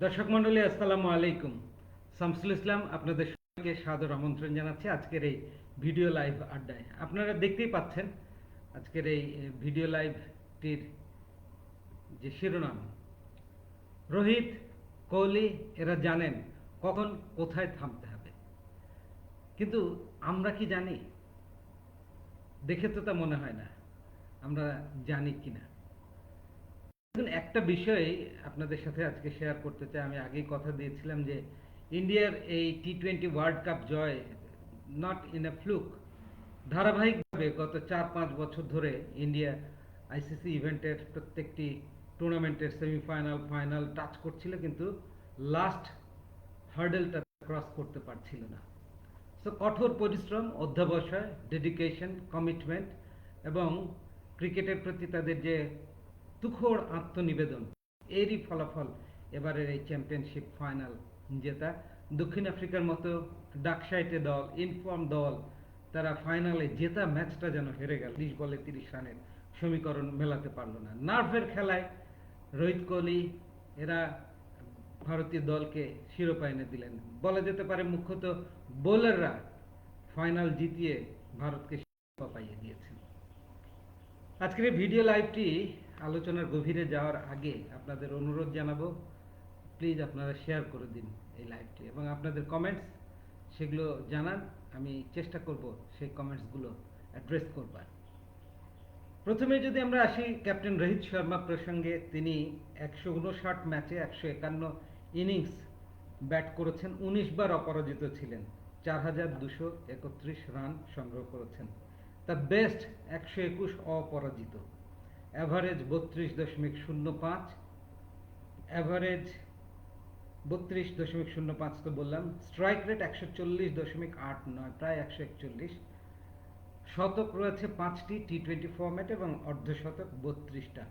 দর্শক মন্ডলী আসসালামু আলাইকুম। শামসুল ইসলাম আপনাদের সবাইকে সাদর আমন্ত্রণ জানাচ্ছি আজকের এই ভিডিও লাইভ আড্ডায়। আপনারা দেখতেই পাচ্ছেন আজকের এই ভিডিও লাইভটির যে শিরোনাম, রোহিত, কোহলি এরা জানেন কখন কোথায় থামতে হবে, কিন্তু আমরা কি জানি? দেখে তো তা মনে হয় না আমরা জানি কিনা। দেখুন, একটা বিষয় আপনাদের সাথে আজকে শেয়ার করতে চাই। আমি আগেই কথা দিয়েছিলাম যে ইন্ডিয়ার এই টি-20 ওয়ার্ল্ড কাপ জয় নট ইন এ ফ্লুক। ধারাবাহিকভাবে গত 4-5 বছর ধরে ইন্ডিয়া আইসিসি ইভেন্টের প্রত্যেকটি টুর্নামেন্টের সেমিফাইনাল, ফাইনাল টাচ করছিল, কিন্তু লাস্ট হার্ডেলটা ক্রস করতে পারছিল না। সো কঠোর পরিশ্রম, অধ্যবসায়, ডেডিকেশন, কমিটমেন্ট এবং ক্রিকেটের প্রতি তাদের যে তুখোড় আত্মনিবেদন, এরই ফলাফল এবারের এই চ্যাম্পিয়নশিপ ফাইনাল জেতা। দক্ষিণ আফ্রিকার মতো ডাকসাইটে দল, ইনফর্ম দল, তারা ফাইনালে জেতা ম্যাচটা যেন হেরে গেল। 30 বলে 30 রানের সমীকরণ মেলাতে পারল না। নার্ভের খেলায় রোহিত কোহলি এরা ভারতীয় দলকে শিরোপা এনে দিলেন। বলা যেতে পারে মুখ্যত বোলাররা ফাইনাল জিতিয়ে ভারতকে শিরোপা পাইয়ে দিয়েছেন। আজকের এই ভিডিও লাইভটি আলোচনার গভীরে যাওয়ার আগে আপনাদের অনুরোধ জানাবো, প্লিজ আপনারা শেয়ার করে দিন এই লাইভটি এবং আপনাদের কমেন্টস সেগুলো জানান। আমি চেষ্টা করব সেই কমেন্টসগুলো অ্যাড্রেস করবার। প্রথমে যদি আমরা আসি ক্যাপ্টেন রোহিত শর্মা প্রসঙ্গে, তিনি 159 ম্যাচে 151 ইনিংস ব্যাট করেছেন, 19 বার অপরাজিত ছিলেন, 4231 রান সংগ্রহ করেছেন। তার বেস্ট 121 অপরাজিত, অ্যাভারেজ 32.05, অ্যাভারেজ 32.05 তো বললাম, স্ট্রাইক রেট 140.89, প্রায় 141, শতক রয়েছে 5টি টি-20 ফরম্যাট এবং অর্ধশতক 32টা,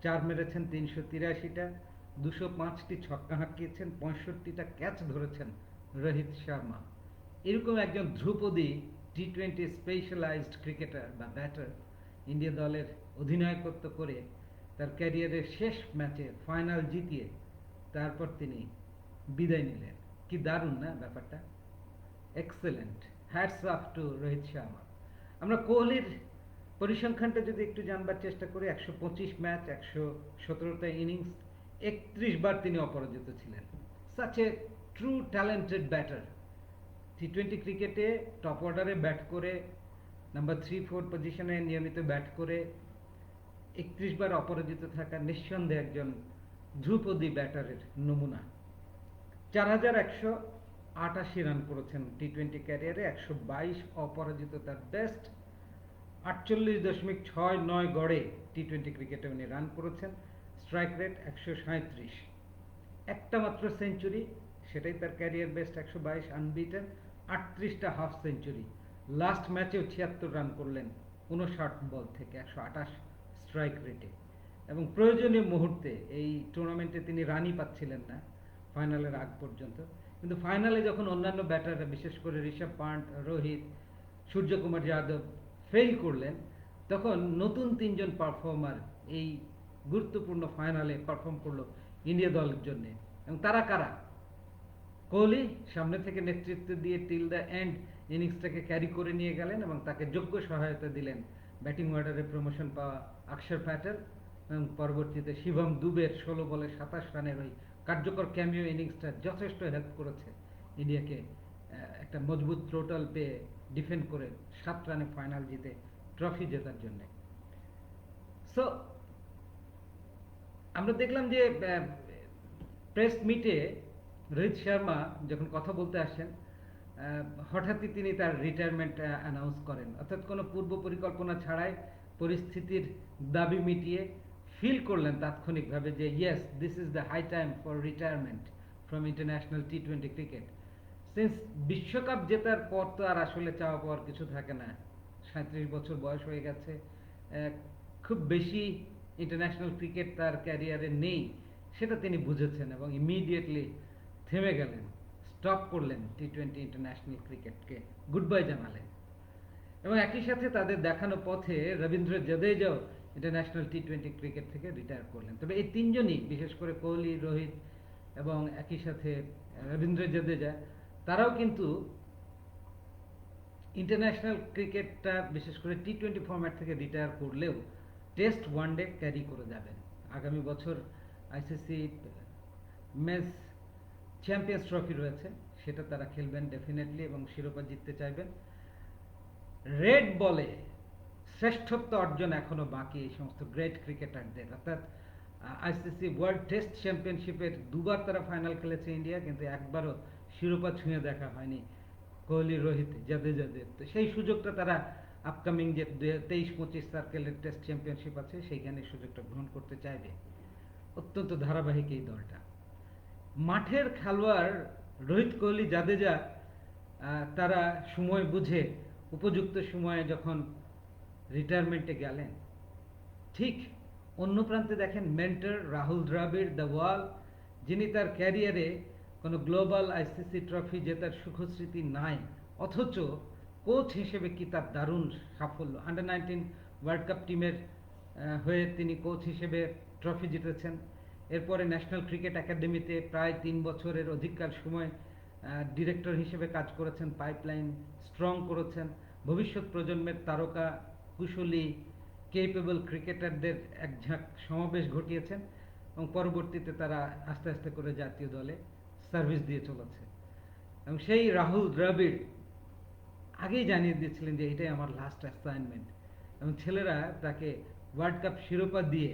চার মেরেছেন 383টা, 205টি ছক্কা হাঁকিয়েছেন, 65টা ক্যাচ ধরেছেন রোহিত শর্মা। এরকম একজন ধ্রুপদী টি-20 স্পেশালাইজড ক্রিকেটার বা ব্যাটার ইন্ডিয়া দলের অধিনায়কত্ব করে তার ক্যারিয়ারের শেষ ম্যাচে ফাইনাল জিতিয়ে তারপর তিনি বিদায় নিলেন। কি দারুণ না ব্যাপারটা! Excellent, hats off to Rohit Sharma. আমরা কোহলির পরিসংখ্যানটা যদি একটু জানবার চেষ্টা করি, 125 ম্যাচ, 117টা ইনিংস, 31 বার তিনি অপরাজিত ছিলেন। Such a true talented batter. টি-20 ক্রিকেটে টপ অর্ডারে ব্যাট করে, নাম্বার 3-4 পজিশনে নিয়মিত ব্যাট করে 31 বার অপরাজিত থাকা নিঃসন্দেহে একজন ধ্রুপদী ব্যাটারের নমুনা। 4188 রান করেছেন টি-20 ক্যারিয়ারে, 122 অপরাজিত তার বেস্ট, 48.69 গড়ে টি-20 ক্রিকেটে উনি রান করেছেন, স্ট্রাইক রেট 137, একটা মাত্র সেঞ্চুরি, সেটাই তার ক্যারিয়ার বেস্ট, 122 আনবিটেন, 38টা হাফ সেঞ্চুরি। লাস্ট ম্যাচেও 76 রান করলেন 59 বল থেকে 128 স্ট্রাইক রেটে। এবং প্রয়োজনীয় মুহূর্তে এই টুর্নামেন্টে তিনি রানই পাচ্ছিলেন না ফাইনালের আগ পর্যন্ত, কিন্তু ফাইনালে যখন অন্যান্য ব্যাটাররা, বিশেষ করে ঋষভ পান্ট, রোহিত, সূর্যকুমার যাদব ফেল করলেন, তখন নতুন 3জন পারফর্মার এই গুরুত্বপূর্ণ ফাইনালে পারফর্ম করলো ইন্ডিয়া দলের জন্য। এবং তারা কারা? কোহলি সামনে থেকে নেতৃত্ব দিয়ে টিল দ্য এন্ড ইনিংসটাকে ক্যারি করে নিয়ে গেলেন এবং তাকে যোগ্য সহায়তা দিলেন ব্যাটিং অর্ডারে প্রমোশন পাওয়া অক্ষর প্যাটেল, এবং পরবর্তীতে শিবম দুবের 16 বলে 27 রানের ওই কার্যকর ক্যামিও ইনিংসটা যথেষ্ট হেল্প করেছে ইন্ডিয়াকে একটা মজবুত টোটাল পেয়ে ডিফেন্ড করে 7 রানে ফাইনাল জিতে ট্রফি জেতার জন্য। সো আমরা দেখলাম যে প্রেস মিটে রোহিত শর্মা যখন কথা বলতে আসেন, হঠাৎই তিনি তার রিটায়ারমেন্ট অ্যানাউন্স করেন, অর্থাৎ কোনো পূর্ব পরিকল্পনা ছাড়াই পরিস্থিতির দাবি মিটিয়ে ফিল করলেন তাৎক্ষণিকভাবে যে yes, this is the high time for retirement from international টি-20 ক্রিকেট। সিন্স বিশ্বকাপ জেতার পর তো আর আসলে চাওয়া পাওয়ার কিছু থাকে না। 37 বছর বয়স হয়ে গেছে, খুব বেশি ইন্টারন্যাশনাল ক্রিকেট তার ক্যারিয়ারে নেই, সেটা তিনি বুঝেছেন এবং ইমিডিয়েটলি থেমে গেলেন, স্টপ করলেন টি-20 ইন্টারন্যাশনাল ক্রিকেটকে, গুড বাই জানালেন। এবং একই সাথে তাদের দেখানো পথে রবীন্দ্র জাদেজাও ইন্টারন্যাশনাল টি-20 ক্রিকেট থেকে রিটায়ার করলেন। তবে এই তিনজনই, বিশেষ করে কোহলি, রোহিত এবং একই সাথে রবীন্দ্র জাদেজা, তারাও কিন্তু ইন্টারন্যাশনাল ক্রিকেটটা বিশেষ করে টি-20 ফরম্যাট থেকে রিটায়ার করলেও টেস্ট ওয়ানডে ক্যারি করে যাবেন। আগামী বছর আইসিসি মেন্স চ্যাম্পিয়ন্স ট্রফি রয়েছে, সেটা তারা খেলবেন ডেফিনেটলি এবং শিরোপা জিততে চাইবেন। রেড বলে শ্রেষ্ঠত্ব অর্জন এখনো বাকি এই সমস্ত গ্রেট ক্রিকেটারদের, অর্থাৎ আইসিসি ওয়ার্ল্ড টেস্ট চ্যাম্পিয়নশিপের দুবার তারা ফাইনাল খেলেছে ইন্ডিয়া, কিন্তু একবারও শিরোপা ছুঁয়ে দেখা হয়নি কোহলি, রোহিত, জাদেজাদের। তো সেই সুযোগটা তারা আপকামিং যে 23-25 সার্কেলের টেস্ট চ্যাম্পিয়নশিপ আছে সেইখানে সুযোগটা গ্রহণ করতে চাইবে। অত্যন্ত ধারাবাহিক এই দলটা। মাঠের খেলোয়াড় রোহিত, কোহলি, জাদেজা তারা সময় বুঝে উপযুক্ত সময়ে যখন রিটায়ারমেন্টে গেলেন, ঠিক অন্য প্রান্তে দেখেন মেন্টর রাহুল দ্রাবিড়, দ্য ওয়াল, যিনি তার ক্যারিয়ারে কোনো গ্লোবাল আইসিসি ট্রফি জেতার সুখস্মৃতি নাই, অথচ কোচ হিসেবে কি তার দারুণ সাফল্য। আন্ডার-19 ওয়ার্ল্ড কাপ টিমের হয়ে তিনি কোচ হিসেবে ট্রফি জিতেছেন। এরপরে ন্যাশনাল ক্রিকেট একাডেমিতে প্রায় 3 বছরের অধিককাল সময় ডিরেক্টর হিসেবে কাজ করেছেন, পাইপলাইন স্ট্রং করেছেন, ভবিষ্যৎ প্রজন্মের তারকা, কুশলী, কেপেবল ক্রিকেটারদের এক ঝাঁক সমাবেশ ঘটিয়েছেন এবং পরবর্তীতে তারা আস্তে আস্তে করে জাতীয় দলে সার্ভিস দিয়ে চলেছে। এবং সেই রাহুল দ্রাবিড় আগেই জানিয়ে দিয়েছিলেন যে এটাই আমার লাস্ট অ্যাসাইনমেন্ট, এবং ছেলেরা তাকে ওয়ার্ল্ড কাপ শিরোপা দিয়ে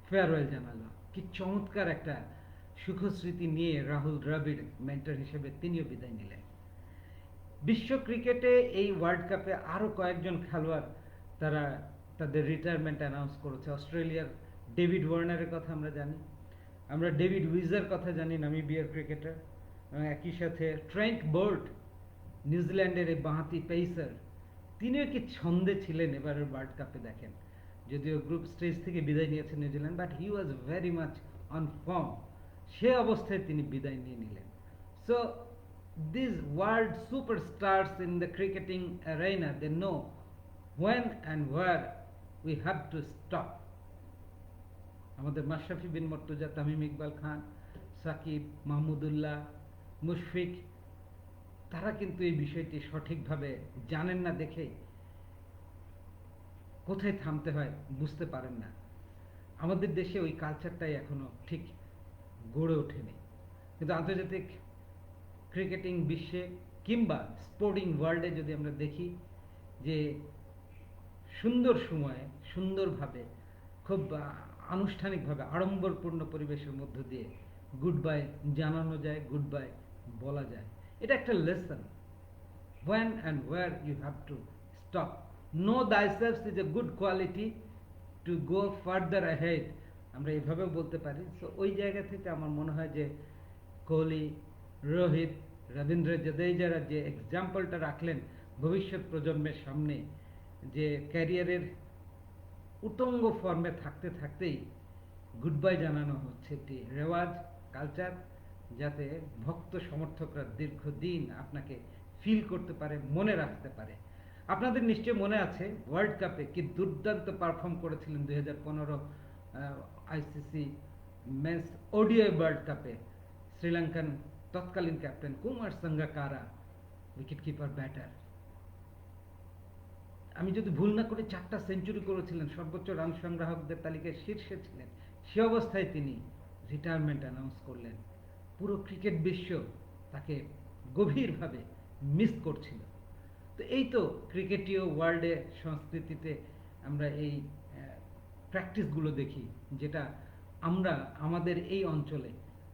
ফেয়ারওয়েল জানালো। কি চমৎকার একটা সুখস্মৃতি নিয়ে রাহুল দ্রাবিড় মেন্টর হিসেবে তিনিও বিদায় নিলেন। বিশ্ব ক্রিকেটে এই ওয়ার্ল্ড কাপে আরও কয়েকজন খেলোয়াড় তারা তাদের রিটায়ারমেন্ট অ্যানাউন্স করেছে। অস্ট্রেলিয়ার ডেভিড ওয়ার্নারের কথা আমরা জানি, আমরা ডেভিড উইজার কথা জানি, নামিবিয়ার ক্রিকেটার, একই সাথে ট্রেন্ট বোল্ট, নিউজিল্যান্ডের এই বাঁহাতি পেসার, তিনিও কি ছন্দে ছিলেন এবারের ওয়ার্ল্ড কাপে। দেখেন, যদিও গ্রুপ স্টেজ থেকে বিদায় নিয়েছে New Zealand, but he was very much on form. সে অবস্থায় তিনি বিদায় নিয়ে নিলেন। So these world superstars in the cricketing arena, they know when and where we have to stop. আমাদের মাশরাফি বিন মর্তুজা, তামিম ইকবাল খান, সাকিব, মাহমুদুল্লাহ, মুশফিক, তারা কিন্তু এই বিষয়টি সঠিকভাবে জানেন না দেখেই কোথায় থামতে হয় বুঝতে পারেন না। আমাদের দেশে ওই কালচারটাই এখনো ঠিক গড়ে ওঠেনি। কিন্তু আন্তর্জাতিক ক্রিকেটিং বিশ্বে কিংবা স্পোর্টিং ওয়ার্ল্ডে যদি আমরা দেখি যে সুন্দর সময়ে সুন্দরভাবে খুব আনুষ্ঠানিকভাবে আড়ম্বরপূর্ণ পরিবেশের মধ্য দিয়ে গুড বাই জানানো যায়, গুড বাই বলা যায়। এটা একটা lesson, when and where you have to stop. Know thyself is a good quality to go further ahead, আমরা এইভাবেও বলতে পারি। সো ওই জায়গা থেকে আমার মনে হয় যে কোহলি, রোহিত, রবীন্দ্র জাদেজারা যে এক্সাম্পলটা রাখলেন ভবিষ্যৎ প্রজন্মের সামনে, যে ক্যারিয়ারের উত্তঙ্গ ফর্মে থাকতে থাকতেই গুড বাই জানানো হচ্ছে একটি রেওয়াজ, কালচার, যাতে ভক্ত সমর্থকরা দীর্ঘদিন আপনাকে ফিল করতে পারে, মনে রাখতে পারে। আপনাদের নিশ্চয় মনে আছে ওয়ার্ল্ড কাপে কি দুর্দান্ত পারফর্ম করেছিলেন 2015 আইসিসি মেন্স ওডিআই ওয়ার্ল্ড কাপে শ্রীলঙ্কান তৎকালীন captain Kumar Sangakkara, wicket keeper, batter. আমি যদি ভুল না করি 4টা সেঞ্চুরি করেছিলেন, সর্বোচ্চ রান সংগ্রাহকদের তালিকায় শীর্ষে ছিলেন। সে অবস্থায় তিনি রিটায়ারমেন্ট অ্যানাউন্স করলেন। পুরো ক্রিকেট বিশ্ব তাকে গভীরভাবে মিস করছিল। তো এই তো ক্রিকেটীয় ওয়ার্ল্ডে, সংস্কৃতিতে আমরা এই প্র্যাকটিসগুলো দেখি, যেটা আমরা আমাদের এই অঞ্চলে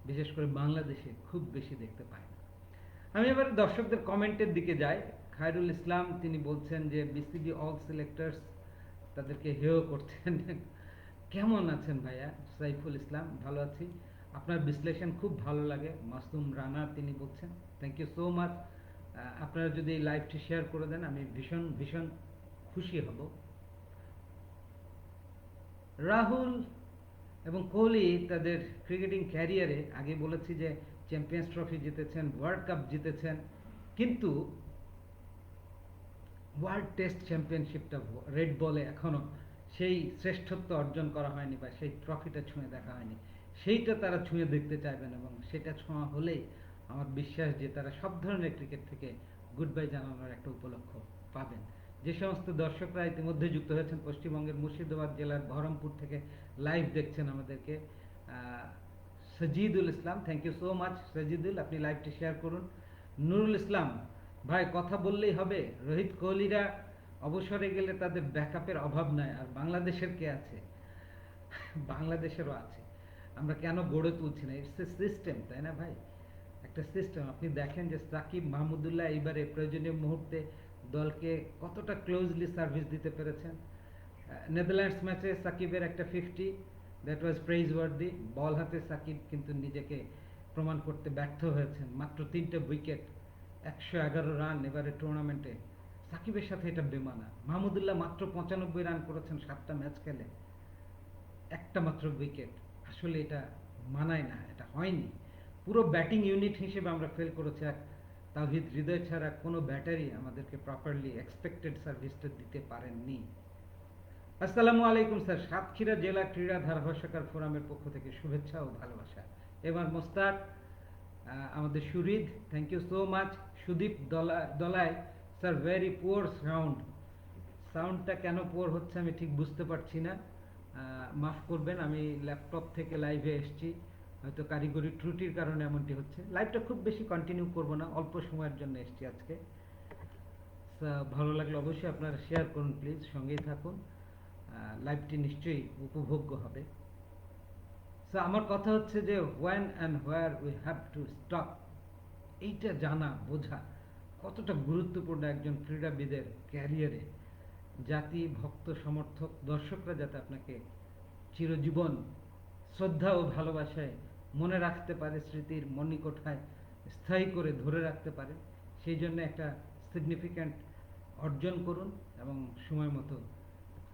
বিশেষ করে বাংলাদেশে খুব বেশি দেখতে পাই না। আমি এবার দর্শকদের কমেন্টের দিকে যাই। খায়রুল ইসলাম তিনি বলছেন যে বিসিবি অল সিলেক্টার্স তাদেরকে হেয় করছেন। কেমন আছেন ভাইয়া? সাইফুল ইসলাম, ভালো আছি, আপনার বিশ্লেষণ খুব ভালো লাগে। মাসুম রানা তিনি বলছেন থ্যাংক ইউ সো মাচ। আপনারা যদি এই লাইভটি শেয়ার করে দেন আমি ভীষণ ভীষণ খুশি হব। রাহুল এবং কোহলি তাদের ক্রিকেটিং ক্যারিয়ারে আগে বলেছি যে চ্যাম্পিয়ন্স ট্রফি জিতেছেন, ওয়ার্ল্ড কাপ জিতেছেন, কিন্তু ওয়ার্ল্ড টেস্ট চ্যাম্পিয়নশিপটা রেড বলে এখনো সেই শ্রেষ্ঠত্ব অর্জন করা হয়নি বা সেই ট্রফিটা ছুঁয়ে দেখা হয়নি। সেইটা তারা ছুঁয়ে দেখতে চাইবেন, এবং সেটা ছোঁয়া হলেই আমার বিশ্বাস যে তারা সব ধরনের ক্রিকেট থেকে গুড বাই জানানোর একটা উপলক্ষ পাবেন। যে সমস্ত দর্শকরা ইতিমধ্যে যুক্ত হয়েছেন পশ্চিমবঙ্গের মুর্শিদাবাদ জেলার বহরমপুর থেকে লাইভ দেখছেন আমাদেরকে, সজিদুল ইসলাম, থ্যাংক ইউ সো মাচ সজিদুল, আপনি লাইভটি শেয়ার করুন। নুরুল ইসলাম ভাই, কথা বললেই হবে, রোহিত কোহলিরা অবসরে গেলে তাদের ব্যাকআপের অভাব নাই, আর বাংলাদেশের কে আছে? বাংলাদেশেরও আছে, আমরা কেন গড়ে তুলছি না? ইটস এ সিস্টেম, তাই না ভাই? একটা সিস্টেম। আপনি দেখেন যে সাকিব মাহমুদুল্লাহ এইবারে প্রয়োজনীয় মুহূর্তে দলকে কতটা ক্লোজলি সার্ভিস দিতে পেরেছেন। নেদারল্যান্ডস ম্যাচে সাকিবের একটা 50, দ্যাট ওয়াজ প্রেইজ ওয়ার্দি। বল হাতে সাকিব কিন্তু নিজেকে প্রমাণ করতে ব্যর্থ হয়েছেন। মাত্র 3টে উইকেট, 111 রান এবারে টুর্নামেন্টে। সাকিবের সাথে এটা বেমানা। মাহমুদুল্লাহ মাত্র 95 রান করেছেন 7টা ম্যাচ খেলে, একটা মাত্র উইকেট। আসলে এটা মানায় না, এটা হয়নি। পুরো ব্যাটিং ইউনিট হিসেবে আমরা ফেল করেছি। তাওহিদ হৃদয় ছাড়া কোনো ব্যাটারি আমাদেরকে প্রপারলি এক্সপেক্টেড সার্ভিসটা দিতে পারেননি। আসসালামু আলাইকুম স্যার, সাতক্ষীরা জেলা ক্রীড়া ধারাভাষ্যকার ফোরামের পক্ষ থেকে শুভেচ্ছা ও ভালোবাসা। এবার মোস্তাক, আমাদের Surid, thank you so much. Sudip দলায়, স্যার ভেরি পুয়ার সাউন্ডটা কেন পুয়ার হচ্ছে আমি ঠিক বুঝতে পারছি না, মাফ করবেন। আমি ল্যাপটপ থেকে লাইভে এসেছি, হয়তো কারিগরি ত্রুটির কারণে এমনটি হচ্ছে। লাইভটা খুব বেশি কন্টিনিউ করব না, অল্প সময়ের জন্য এসেছি আজকে। ভালো লাগলে অবশ্যই আপনারা শেয়ার করুন প্লিজ, সঙ্গেই থাকুন, লাইভটি নিশ্চয়ই উপভোগ্য হবে। সো আমার কথা হচ্ছে যে when and where we have to stop, এইটা জানা বোঝা কতটা গুরুত্বপূর্ণ একজন ক্রীড়াবিদের ক্যারিয়ারে। জাতি, ভক্ত, সমর্থক, দর্শকরা যাতে আপনাকে চিরজীবন শ্রদ্ধা ও ভালোবাসায় মনে রাখতে পারে, স্মৃতির মণিকোঠায় স্থায়ী করে ধরে রাখতে পারে, সেই জন্য একটা সিগনিফিক্যান্ট অর্জন করুন এবং সময় মতো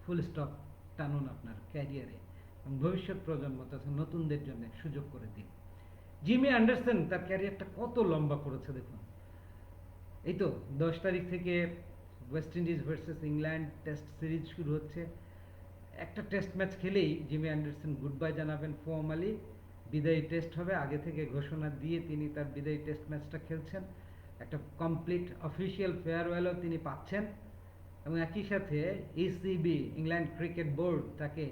ফুল স্টপ টানুন আপনার ক্যারিয়ারে, এবং ভবিষ্যৎ প্রজন্ম তথা নতুনদের জন্য সুযোগ করে দিন। জিমি অ্যান্ডারসন তার ক্যারিয়ারটা কত লম্বা করেছে দেখুন। এই তো 10 তারিখ থেকে West Indies versus England test series শুরু হচ্ছে। একটা টেস্ট ম্যাচ খেলেই জিমি অ্যান্ডারসন গুড বাই জানাবেন ফর্মালি, বিদায়ী টেস্ট হবে। আগে থেকে ঘোষণা দিয়ে তিনি তার বিদায়ী টেস্ট ম্যাচটা খেলছেন। একটা কমপ্লিট অফিসিয়াল ফেয়ারওয়েলও তিনি পাচ্ছেন, এবং একই সাথে ইসিবি, ইংল্যান্ড ক্রিকেট বোর্ড, তাকে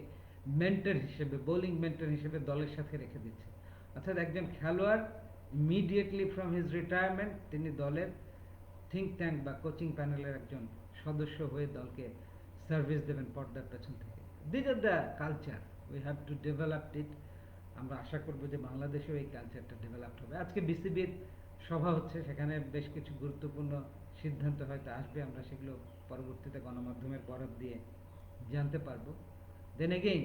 মেন্টর হিসেবে, বোলিং মেন্টর হিসেবে দলের সাথে রেখে দিচ্ছে। অর্থাৎ একজন খেলোয়াড় ইমিডিয়েটলি ফ্রম হিজ রিটায়ারমেন্ট তিনি দলের থিঙ্ক ট্যাঙ্ক বা কোচিং প্যানেলের একজন সদস্য হয়ে দলকে সার্ভিস দেবেন পর্দার পেছন থেকে। This are the culture, we have to develop it. আমরা আশা করব যে বাংলাদেশেও এই কালচারটা ডেভেলপড হবে। আজকে বিসিবির সভা হচ্ছে, সেখানে বেশ কিছু গুরুত্বপূর্ণ সিদ্ধান্ত হয়তো আসবে, আমরা সেগুলো পরবর্তীতে গণমাধ্যমের বরাত দিয়ে জানতে পারবো। Then again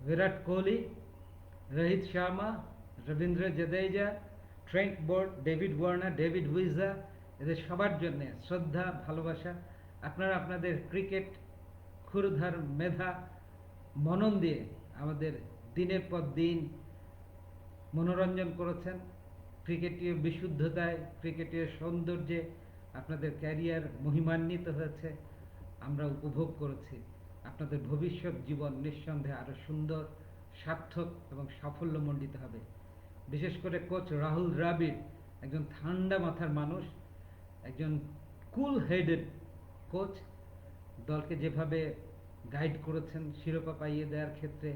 Virat Kohli, Rohit Sharma, Ravindra Jadeja, Trent Boult, David Warner, David Wiese, এদের সবার জন্য শ্রদ্ধা, ভালোবাসা। আপনারা আপনাদের ক্রিকেট ক্ষুরধার মেধা মনন দিয়ে আমাদের দিনের পর দিন মনোরঞ্জন করেছেন। ক্রিকেটীয় বিশুদ্ধতায়, ক্রিকেটীয় সৌন্দর্যে আপনাদের ক্যারিয়ার মহিমান্বিত হয়েছে, আমরা উপভোগ করেছি। আপনাদের ভবিষ্যৎ জীবন নিঃসন্দেহে আরো সুন্দর, সার্থক এবং সাফল্যমণ্ডিত হবে। বিশেষ করে কোচ রাহুল দ্রাবিড় একজন ঠান্ডা মাথার মানুষ, একজন কুল হেডেড কোচ। দলকে যেভাবে গাইড করেছেন, শিরোপা পাইয়ে দেওয়ার ক্ষেত্রে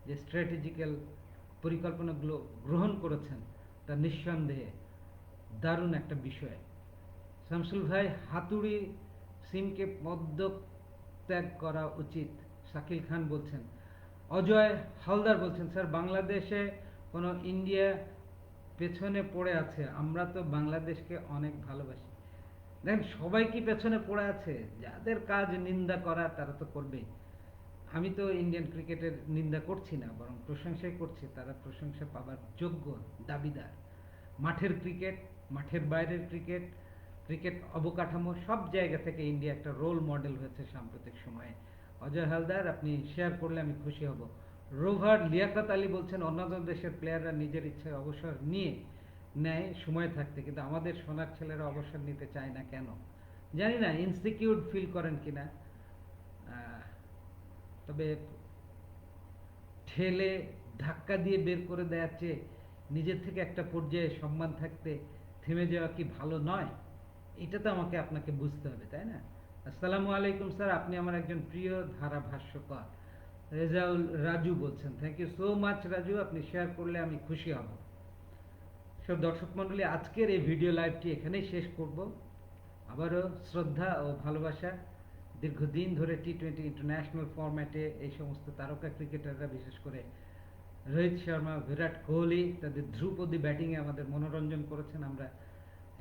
যে স্ট্র্যাটেজিক্যাল পরিকল্পনাগুলো গ্রহণ করেছেন, তা নিঃসন্দেহে দারুণ একটা বিষয়। শামসুল ভাই, হাতুড়ি সিমকে পদত্যাগ করা উচিত, শাকিল খান বলছেন। অজয় হালদার বলছেন, স্যার বাংলাদেশে কোনো ইন্ডিয়া পেছনে পড়ে আছে, আমরা তো বাংলাদেশকে অনেক ভালোবাসি। দেখেন, সবাই কি পেছনে পড়ে আছে? যাদের কাজ নিন্দা করা তারা তো করবেই। আমি তো ইন্ডিয়ান ক্রিকেটের নিন্দা করছি না, বরং প্রশংসাই করছি। তারা প্রশংসা পাবার যোগ্য, দাবিদার। মাঠের ক্রিকেট, মাঠের বাইরের ক্রিকেট, ক্রিকেট অবকাঠামো, সব জায়গা থেকে ইন্ডিয়া একটা রোল মডেল হয়েছে সাম্প্রতিক সময়ে। অজয় হালদার, আপনি শেয়ার করলে আমি খুশি হব। রোভার লিয়াকত আলী বলছেন, অন্যান্য দেশের প্লেয়াররা নিজের ইচ্ছায় অবসর নিয়ে নেয় সময় থাকতে, কিন্তু আমাদের সোনার ছেলেরা অবসর নিতে চায় না কেন জানি না, ইনসিকিউর ফিল করেন কিনা। তবে ঠেলে ধাক্কা দিয়ে বের করে দেওয়ার চেয়ে নিজের থেকে একটা পর্যায়ে সম্মান থাকতে থেমে যাওয়া কি ভালো নয়? এটা তো আমাকে আপনাকে বুঝতে হবে, তাই না? আসসালামু আলাইকুম স্যার, আপনি আমার একজন প্রিয় ধারাভাষ্যকার। রেজাউল রাজু বলছেন, thank you so much Raju, আপনি শেয়ার করলে আমি খুশি হব। সব দর্শক মণ্ডলী, আজকের এই ভিডিও লাইভটি এখানেই শেষ করব। আবারও শ্রদ্ধা ও ভালোবাসা। দীর্ঘদিন ধরে টি-20 ইন্টারন্যাশনাল ফরম্যাটে এই সমস্ত তারকা ক্রিকেটাররা, বিশেষ করে রোহিত শর্মা, বিরাট কোহলি, তাদের ধ্রুপদী ব্যাটিংয়ে আমাদের মনোরঞ্জন করেছেন, আমরা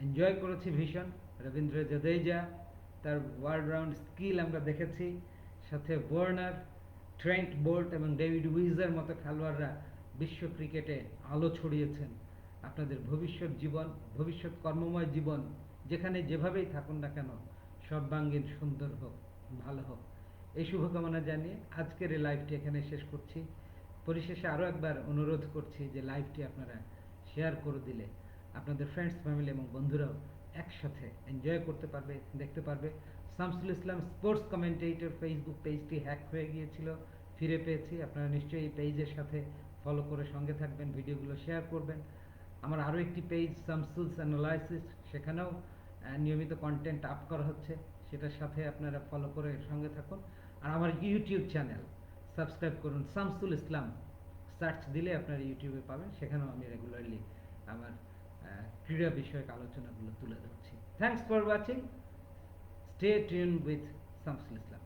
এনজয় করেছি ভীষণ। রবীন্দ্র জাদেজা, তার ওয়ার্ল্ড রাউন্ড স্কিল আমরা দেখেছি, সাথে ওয়ার্নার, ট্রেন্ট বোল্ট এবং ডেভিড উইজের মতো খেলোয়াড়রা বিশ্ব ক্রিকেটে আলো ছড়িয়েছেন। আপনাদের ভবিষ্যৎ জীবন, ভবিষ্যৎ কর্মময় জীবন যেখানে যেভাবেই থাকুন না কেন, সর্বাঙ্গীন সুন্দর হোক, ভালো হোক, এই শুভকামনা জানিয়ে আজকের এই লাইভটি এখানে শেষ করছি। পরিশেষে আরও একবার অনুরোধ করছি যে লাইভটি আপনারা শেয়ার করে দিলে আপনাদের ফ্রেন্ডস, ফ্যামিলি এবং বন্ধুরাও একসাথে এনজয় করতে পারবে, দেখতে পারবে। Shamsul Islam sports commentator Facebook পেজটি হ্যাক হয়ে গিয়েছিল, ফিরে পেয়েছি। আপনারা নিশ্চয়ই এই পেজের সাথে ফলো করে সঙ্গে থাকবেন, ভিডিওগুলো শেয়ার করবেন। আমার আরও একটি পেজ শামসুলস অ্যানালাইসিস, সেখানেও নিয়মিত কন্টেন্ট আপ করা হচ্ছে, সেটার সাথে আপনারা ফলো করে সঙ্গে থাকুন। আর আমার ইউটিউব চ্যানেল সাবস্ক্রাইব করুন, শামসুল ইসলাম সার্চ দিলে আপনারা ইউটিউবে পাবেন, সেখানেও আমি রেগুলারলি আমার ক্রীড়া বিষয়ক আলোচনাগুলো তুলে ধরছি। Thanks for watching, stay tune with Shamsul Islam.